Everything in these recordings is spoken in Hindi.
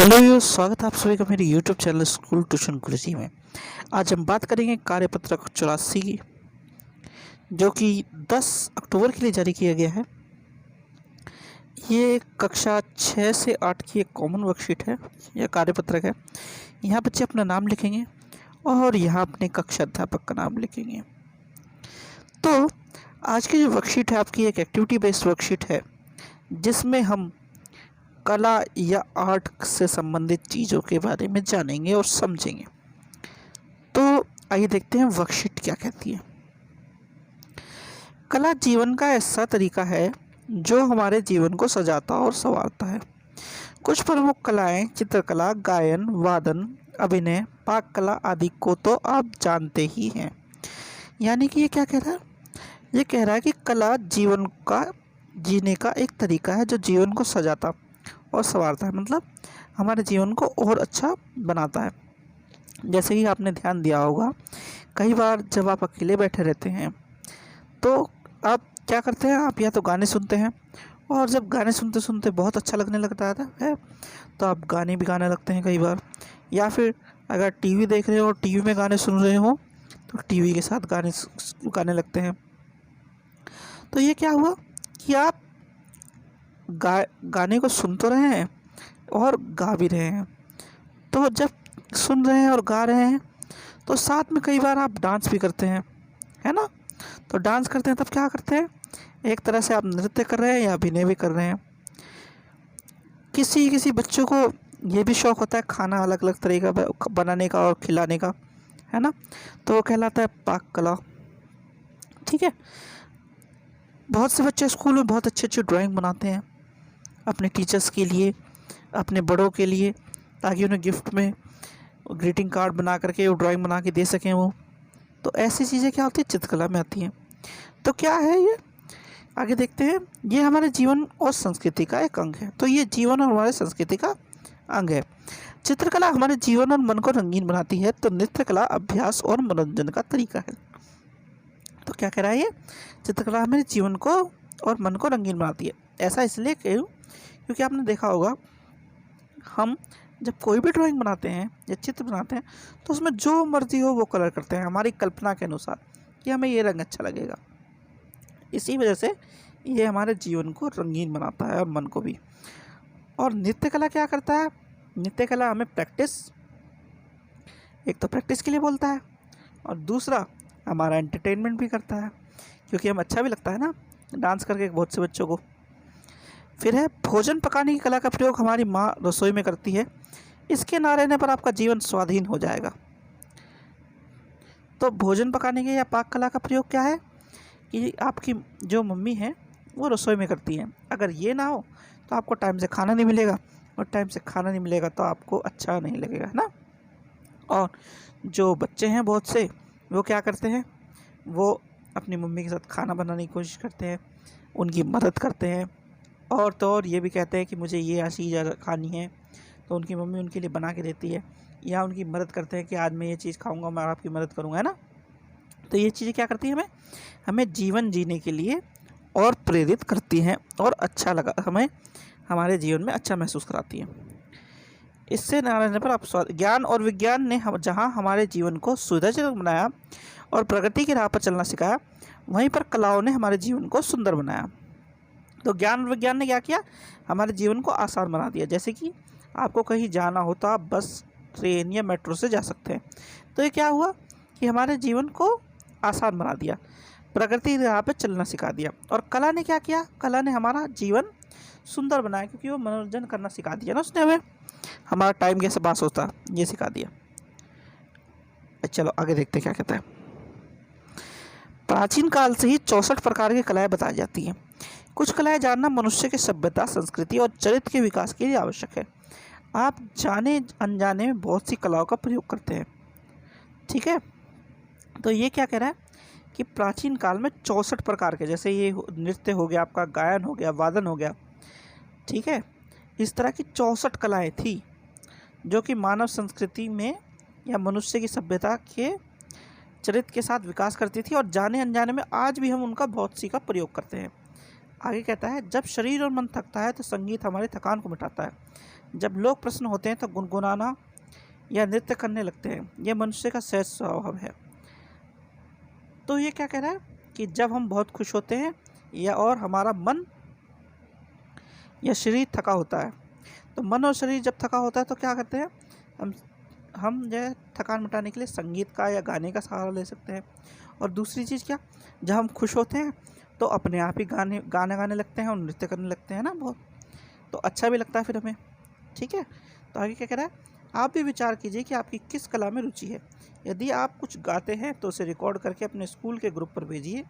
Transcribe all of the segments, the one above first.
हेलो यो स्वागत है आप सभी का मेरे यूट्यूब चैनल स्कूल ट्यूशन गुरुजी में। आज हम बात करेंगे कार्यपत्रक 84 की, जो कि 10 अक्टूबर के लिए जारी किया गया है। ये कक्षा 6 से 8 की एक कॉमन वर्कशीट है या कार्यपत्रक है। यहाँ बच्चे अपना नाम लिखेंगे और यहाँ अपने कक्षा अध्यापक का नाम लिखेंगे। तो आज की जो वर्कशीट है आपकी एक एक्टिविटी बेस्ड वर्कशीट है, जिसमें हम कला या आर्ट से संबंधित चीज़ों के बारे में जानेंगे और समझेंगे। तो आइए देखते हैं वर्कशीट क्या कहती है। कला जीवन का ऐसा तरीका है जो हमारे जीवन को सजाता और संवारता है। कुछ प्रमुख कलाएं चित्रकला, गायन, वादन, अभिनय, पाक कला आदि को तो आप जानते ही हैं। यानी कि ये क्या कह रहा है? ये कह रहा है कि कला जीवन का जीने का एक तरीका है जो जीवन को सजाता और संवारता है, मतलब हमारे जीवन को और अच्छा बनाता है। जैसे कि आपने ध्यान दिया होगा, कई बार जब आप अकेले बैठे रहते हैं तो आप क्या करते हैं, आप या तो गाने सुनते हैं, और जब गाने सुनते सुनते बहुत अच्छा लगने लगता है तो आप गाने भी गाने लगते हैं कई बार। या फिर अगर टीवी देख रहे हो और टीवी में गाने सुन रहे हो तो टीवी के साथ गाने लगते हैं। तो ये क्या हुआ कि आप गाने को सुन तो रहे हैं और गा भी रहे हैं। तो जब सुन रहे हैं और गा रहे हैं तो साथ में कई बार आप डांस भी करते हैं, है ना। तो डांस करते हैं तब क्या करते हैं, एक तरह से आप नृत्य कर रहे हैं या अभिनय भी कर रहे हैं। किसी किसी बच्चों को ये भी शौक़ होता है खाना अलग अलग तरीका बनाने का और खिलाने का, है ना। तो वो कहलाता है पाक कला। ठीक है। बहुत से बच्चे स्कूल में बहुत अच्छी अच्छी ड्राइंग बनाते हैं अपने टीचर्स के लिए, अपने बड़ों के लिए, ताकि उन्हें गिफ्ट में ग्रीटिंग कार्ड बना करके वो ड्राइंग बना के दे सकें वो। तो ऐसी चीज़ें क्या होती है, चित्रकला में आती हैं। तो क्या है ये, आगे देखते हैं। ये हमारे जीवन और संस्कृति का एक अंग है। तो ये जीवन और हमारे संस्कृति का अंग है। चित्रकला हमारे जीवन और मन को रंगीन बनाती है, तो नृत्य कला अभ्यास और मनोरंजन का तरीका है। तो क्या कह रहा है ये, चित्रकला हमारे जीवन को और मन को रंगीन बनाती है। ऐसा इसलिए क्यों, क्योंकि आपने देखा होगा, हम जब कोई भी ड्राइंग बनाते हैं या चित्र बनाते हैं तो उसमें जो मर्जी हो वो कलर करते हैं हमारी कल्पना के अनुसार कि हमें ये रंग अच्छा लगेगा। इसी वजह से ये हमारे जीवन को रंगीन बनाता है और मन को भी। और नृत्य कला क्या करता है, नृत्य कला हमें प्रैक्टिस, एक तो प्रैक्टिस के लिए बोलता है और दूसरा हमारा एंटरटेनमेंट भी करता है, क्योंकि हम अच्छा भी लगता है ना डांस करके बहुत से बच्चों को। फिर है भोजन पकाने की कला का प्रयोग हमारी माँ रसोई में करती है। इसके ना रहने पर आपका जीवन स्वाधीन हो जाएगा। तो भोजन पकाने के या पाक कला का प्रयोग क्या है कि आपकी जो मम्मी है वो रसोई में करती हैं। अगर ये ना हो तो आपको टाइम से खाना नहीं मिलेगा, और टाइम से खाना नहीं मिलेगा तो आपको अच्छा नहीं लगेगा, है ना। और जो बच्चे हैं बहुत से, वो क्या करते हैं, वो अपनी मम्मी के साथ खाना बनाने की कोशिश करते हैं, उनकी मदद करते हैं, और तो और ये भी कहते हैं कि मुझे ये चीज़ खानी है, तो उनकी मम्मी उनके लिए बना के देती है, या उनकी मदद करते हैं कि आज मैं ये चीज़ खाऊंगा, मैं आपकी मदद करूंगा, है ना। तो ये चीज़ें क्या करती हैं, हमें जीवन जीने के लिए और प्रेरित करती हैं और अच्छा लगा, हमें हमारे जीवन में अच्छा महसूस कराती हैं। इससे न रहने पर आप ज्ञान और विज्ञान ने जहाँ हमारे जीवन को सुविधाजनक बनाया और प्रगति की राह पर चलना सिखाया, वहीं पर कलाओं ने हमारे जीवन को सुंदर बनाया। तो ज्ञान और विज्ञान ने क्या किया, हमारे जीवन को आसान बना दिया। जैसे कि आपको कहीं जाना हो तो आप बस, ट्रेन या मेट्रो से जा सकते हैं। तो ये क्या हुआ कि हमारे जीवन को आसान बना दिया, प्रगति की राह पर चलना सिखा दिया। और कला ने क्या किया, कला ने हमारा जीवन सुंदर बनाया, क्योंकि वो मनोरंजन करना सिखा दिया ना उसने हमें, हमारा टाइम कैसे पास होता ये सिखा दिया। चलो आगे देखते हैं क्या कहता है। प्राचीन काल से ही 64 प्रकार की कलाएं बताई जाती हैं। कुछ कलाएं जानना मनुष्य की सभ्यता, संस्कृति और चरित्र के विकास के लिए आवश्यक है। आप जाने अनजाने में बहुत सी कलाओं का प्रयोग करते हैं। ठीक है। तो ये क्या कह रहा है कि प्राचीन काल में 64 प्रकार के, जैसे ये नृत्य हो गया आपका, गायन हो गया, वादन हो गया, ठीक है, इस तरह की 64 कलाएं थी जो कि मानव संस्कृति में या मनुष्य की सभ्यता के चरित्र के साथ विकास करती थी, और जाने अनजाने में आज भी हम उनका बहुत सी का प्रयोग करते हैं। आगे कहता है, जब शरीर और मन थकता है तो संगीत हमारी थकान को मिटाता है। जब लोग प्रसन्न होते हैं तो गुनगुनाना या नृत्य करने लगते हैं। यह मनुष्य का सहज स्वभाव है। तो ये क्या कह रहा है कि जब हम बहुत खुश होते हैं या और हमारा मन या शरीर थका होता है, तो मन और शरीर जब थका होता है तो क्या करते हैं, हम जो है थकान मिटाने के लिए संगीत का या गाने का सहारा ले सकते हैं। और दूसरी चीज़ क्या, जब हम खुश होते हैं तो अपने आप ही गाने लगते हैं और नृत्य करने लगते हैं ना बहुत, तो अच्छा भी लगता है फिर हमें। ठीक है, तो आगे क्या कह रहा है, आप भी विचार कीजिए कि आपकी किस कला में रुचि है। यदि आप कुछ गाते हैं तो उसे रिकॉर्ड करके अपने स्कूल के ग्रुप पर भेजिए।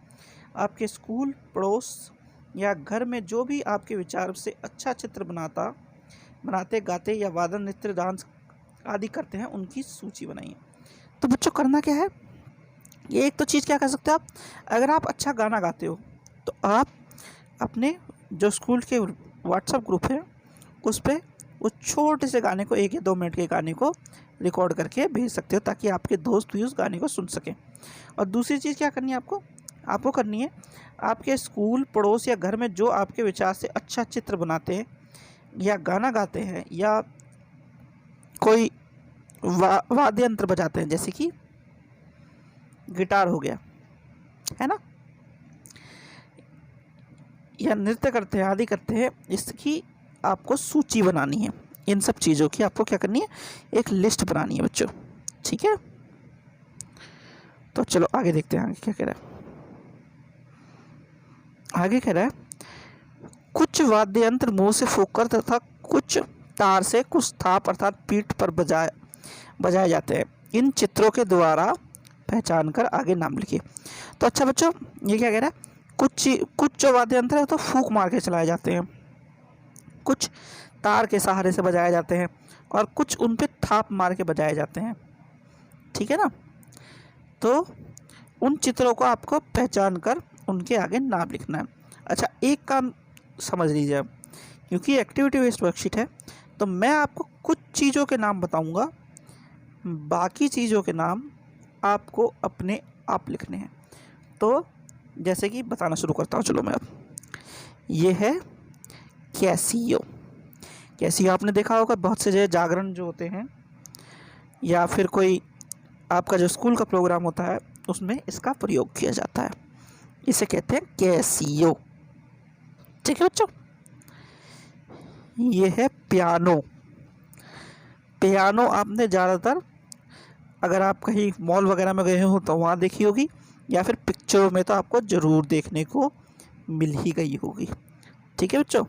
आपके स्कूल, पड़ोस या घर में जो भी आपके विचार से अच्छा चित्र बनाते, गाते या वादन, नृत्य, डांस आदि करते हैं, उनकी सूची बनाइए। तो बच्चों करना क्या है, ये एक तो चीज़ क्या कर सकते हो आप, अगर आप अच्छा गाना गाते हो तो आप अपने जो स्कूल के व्हाट्सएप ग्रुप है उस पर उस छोटे से गाने को, 1 या 2 मिनट के गाने को रिकॉर्ड करके भेज सकते हो, ताकि आपके दोस्त भी उस गाने को सुन सकें। और दूसरी चीज़ क्या करनी है आपको करनी है, आपके स्कूल, पड़ोस या घर में जो आपके विचार से अच्छा चित्र बनाते हैं या गाना गाते हैं या कोई वाद्य यंत्र बजाते हैं, जैसे कि गिटार हो गया, है ना, या नृत्य करते हैं आदि करते हैं, इसकी आपको सूची बनानी है। इन सब चीज़ों की आपको क्या करनी है, एक लिस्ट बनानी है बच्चों। ठीक है, तो चलो आगे देखते हैं आगे क्या कह रहा है। आगे कह रहा है, कुछ वाद्य यंत्र मुंह से फूंककर तथा कुछ तार से, कुछ थाप अर्थात पीठ पर बजाए जाते हैं। इन चित्रों के द्वारा पहचान कर आगे नाम लिखिए। तो अच्छा बच्चों, ये क्या कह रहा है, कुछ जो वाद्य यंत्र है तो फूंक मार के चलाए जाते हैं, कुछ तार के सहारे से बजाए जाते हैं और कुछ उन पे थाप मार के बजाए जाते हैं। ठीक है ना, तो उन चित्रों को आपको पहचान कर उनके आगे नाम लिखना है। अच्छा, एक काम समझ लीजिए अब, क्योंकि एक्टिविटी बेस्ड वर्कशीट है तो मैं आपको कुछ चीज़ों के नाम बताऊंगा, बाकी चीज़ों के नाम आपको अपने आप लिखने हैं। तो जैसे कि बताना शुरू करता हूँ, चलो मैं अब, ये है कैसियो। कैसियो आपने देखा होगा, बहुत से जो जागरण जो होते हैं या फिर कोई आपका जो स्कूल का प्रोग्राम होता है उसमें इसका प्रयोग किया जाता है, इसे कहते हैं कैसियो। ठीक है बच्चों, ये है पियानो। पियानो आपने ज़्यादातर अगर आप कहीं मॉल वगैरह में गए हो तो वहाँ देखी होगी, या फिर पिक्चरों में तो आपको ज़रूर देखने को मिल ही गई होगी। ठीक है बच्चों,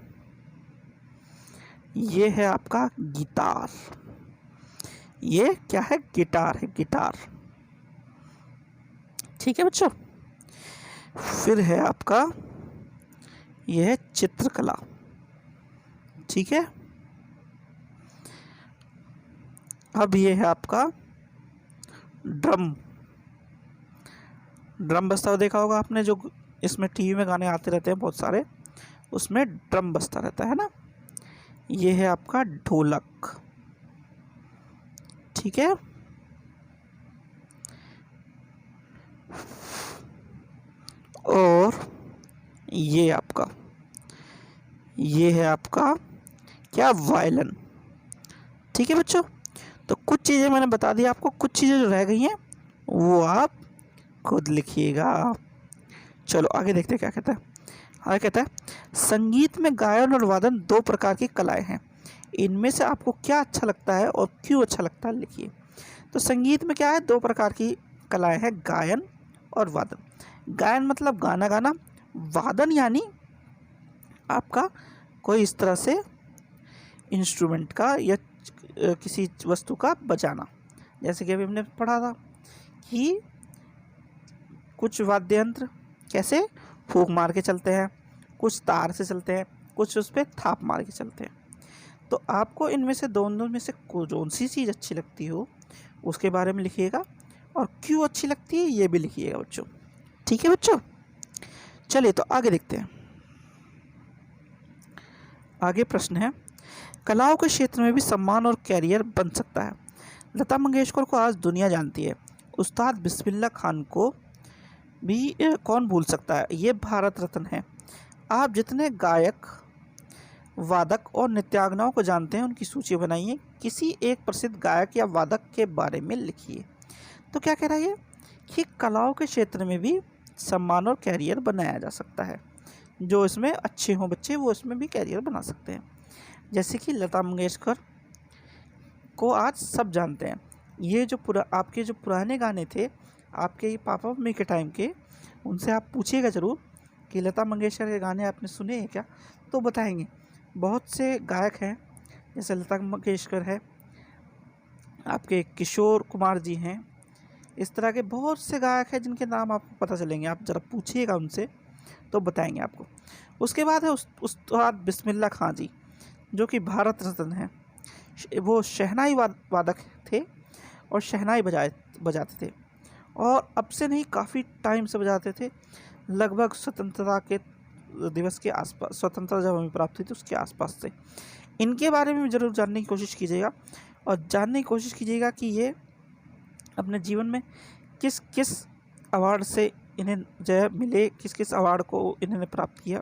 ये है आपका गिटार। ये क्या है, गिटार है, गिटार। ठीक है बच्चों, फिर है आपका ये है चित्रकला। ठीक है, अब ये है आपका ड्रम बजता हुआ देखा होगा आपने, जो इसमें टीवी में गाने आते रहते हैं बहुत सारे, उसमें ड्रम बजता रहता है ना। ये है आपका ढोलक। ठीक है, और ये है आपका क्या, वायलिन। ठीक है बच्चों, तो कुछ चीज़ें मैंने बता दी आपको, कुछ चीज़ें जो रह गई हैं वो आप खुद लिखिएगा। चलो आगे देखते हैं क्या कहता है। आगे कहता है, संगीत में गायन और वादन 2 प्रकार की कलाएं हैं, इनमें से आपको क्या अच्छा लगता है और क्यों अच्छा लगता है, लिखिए। तो संगीत में क्या है, 2 प्रकार की कलाएं हैं, गायन और वादन। गायन मतलब गाना गाना, वादन यानी आपका कोई इस तरह से इंस्ट्रूमेंट का या किसी वस्तु का बजाना। जैसे कि अभी हमने पढ़ा था कि कुछ वाद्य यंत्र कैसे फूंक मार के चलते हैं, कुछ तार से चलते हैं, कुछ उस पर थाप मार के चलते हैं। तो आपको इनमें से दोनों में से कौन सी चीज़ अच्छी लगती हो उसके बारे में लिखिएगा, और क्यों अच्छी लगती है ये भी लिखिएगा बच्चों। ठीक है बच्चों, चलिए तो आगे देखते हैं। आगे प्रश्न है, कलाओं के क्षेत्र में भी सम्मान और कैरियर बन सकता है। लता मंगेशकर को आज दुनिया जानती है, उस्ताद बिस्मिल्लाह खान को भी कौन भूल सकता है, ये भारत रत्न है। आप जितने गायक वादक और नृत्यांगनाओं को जानते हैं, उनकी सूची बनाइए। किसी एक प्रसिद्ध गायक या वादक के बारे में लिखिए। तो क्या कह रहा है ये कि कलाओं के क्षेत्र में भी सम्मान और कैरियर बनाया जा सकता है। जो इसमें अच्छे हों बच्चे वो इसमें भी कैरियर बना सकते हैं। जैसे कि लता मंगेशकर को आज सब जानते हैं। ये जो आपके जो पुराने गाने थे, आपके पापा मम्मी के टाइम के, उनसे आप पूछिएगा ज़रूर कि लता मंगेशकर के गाने आपने सुने हैं क्या, तो बताएंगे। बहुत से गायक हैं, जैसे लता मंगेशकर है, आपके किशोर कुमार जी हैं, इस तरह के बहुत से गायक हैं जिनके नाम आपको पता चलेंगे। आप ज़रा पूछिएगा उनसे तो बताएंगे आपको। उसके बाद है उस्ताद बिस्मिल्लाह खां जी, जो कि भारत रत्न हैं। वो शहनाई वादक थे और शहनाई बजाते थे, और अब से नहीं काफ़ी टाइम से बजाते थे। लगभग स्वतंत्रता के दिवस के आसपास, स्वतंत्रता जब हमें प्राप्त हुई थी उसके आसपास से। इनके बारे में ज़रूर जानने की कोशिश कीजिएगा, और जानने की कोशिश कीजिएगा कि ये अपने जीवन में किस किस अवार्ड से इन्हें जय मिले, किस किस अवार्ड को इन्होंने प्राप्त किया,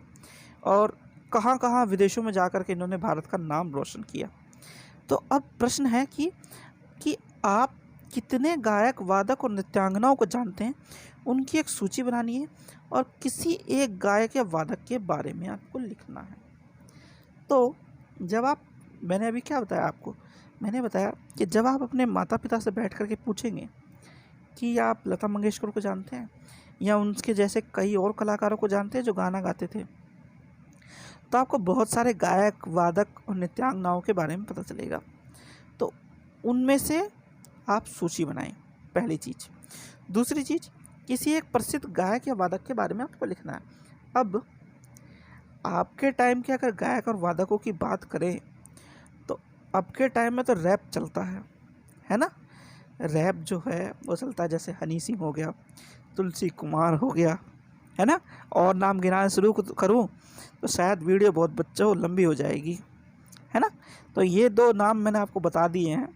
और कहाँ कहाँ विदेशों में जाकर के इन्होंने भारत का नाम रोशन किया। तो अब प्रश्न है कि आप कितने गायक, वादक और नृत्यांगनाओं को जानते हैं, उनकी एक सूची बनानी है और किसी एक गायक या वादक के बारे में आपको लिखना है। तो जब आप, मैंने अभी क्या बताया आपको, मैंने बताया कि जब आप अपने माता पिता से बैठ कर के पूछेंगे कि आप लता मंगेशकर को जानते हैं या उनके जैसे कई और कलाकारों को जानते हैं जो गाना गाते थे, तो आपको बहुत सारे गायक, वादक और नृत्यांगनाओं के बारे में पता चलेगा। तो उनमें से आप सूची बनाएं, पहली चीज़। दूसरी चीज़, किसी एक प्रसिद्ध गायक या वादक के बारे में आपको लिखना है। अब आपके टाइम के अगर गायक और वादकों की बात करें तो अब के टाइम में तो रैप चलता है ना। रैप जो है वो चलता है, जैसे हनी सिंह हो गया, तुलसी कुमार हो गया, है ना। और नाम गिनाना शुरू करूँ तो शायद वीडियो बहुत बच्चों लंबी हो जाएगी, है ना। तो ये दो नाम मैंने आपको बता दिए हैं।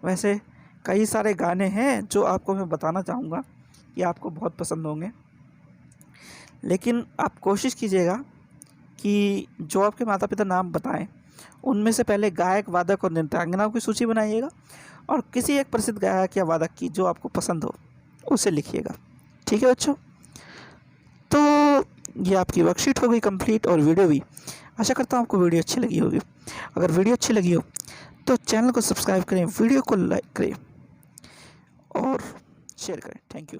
वैसे कई सारे गाने हैं जो आपको मैं बताना चाहूँगा कि आपको बहुत पसंद होंगे, लेकिन आप कोशिश कीजिएगा कि जो आपके माता पिता नाम बताएं उनमें से पहले गायक, वादक और नृत्यांगनाओं की सूची बनाइएगा, और किसी एक प्रसिद्ध गायक या वादक की जो आपको पसंद हो उसे लिखिएगा। ठीक है बच्चों, तो ये आपकी वर्कशीट हो गई कंप्लीट, और वीडियो भी। आशा करता हूँ आपको वीडियो अच्छी लगी होगी। अगर वीडियो अच्छी लगी हो तो चैनल को सब्सक्राइब करें, वीडियो को लाइक करें और शेयर करें। Thank you.